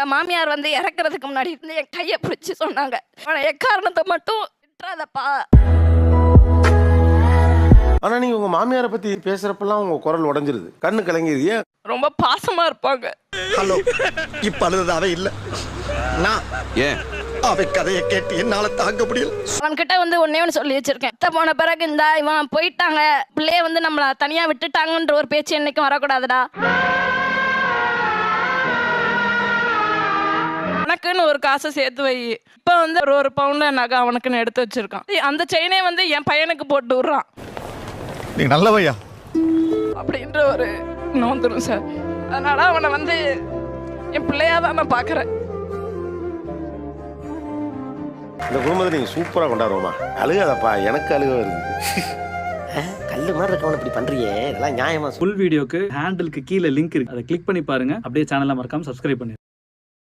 மாமியார் வந்து இறக்குறதுக்கு முன்னாடி இருந்து என் கையை பிடிச்சி சொன்னாங்க, எக்காரணத்தை மட்டும் விட்டுறாதப்பா. ஆனா நீங்க உங்க மாமியாரை பத்தி பேசுறப்பெல்லாம் உங்க குரல் உடைஞ்சிருது, கண்ணு கலங்கிருது. ஏன்? ரொம்ப பாசமா இருப்பாங்க. ஹலோ, இப்ப அழுதாவே இல்ல, நான் ஏன் அவ கதையை கேட்டு என்னால தாங்க முடியல. அவன்கிட்ட வந்து ஒன்னே ஒன்று சொல்லி வச்சிருக்கேன், அத்தை போன பிறகு இந்த இவன் போயிட்டாங்க, பிள்ளைய வந்து நம்மள தனியா விட்டுட்டாங்கன்ற ஒரு பேச்சு என்னைக்கும் வரக்கூடாதுடா. உனக்குன்னு ஒரு காசை சேர்த்து வை. இப்ப வந்து ஒரு பவுண்ட நகை அவனுக்குன்னு எடுத்து வச்சிருக்கான். அந்த செயினே வந்து என் பையனுக்கு போட்டு விடுறான். நீ நல்லவையா அப்படின்ற ஒரு நோந்துரும் சார். அதனால அவனை வந்து என் பிள்ளையா தான் நான் பாக்குறேன். இந்த குடும்பத்தை நீங்க சூப்பரா கொண்டாடுவோமா? அழுகாதப்பா, எனக்கு அழுக வருது. கல்லு மாதிரி இருக்கவன இப்படி பண்றியே, இதெல்லாம் நியாயமா? ஃபுல் வீடியோக்கு ஹேண்டிலுக்கு கீழே லிங்க் இருக்கு, அதை கிளிக் பண்ணி பாருங்க. அப்படியே சேனலை மறக்காம சப்ஸ்கிரைப் பண்ணி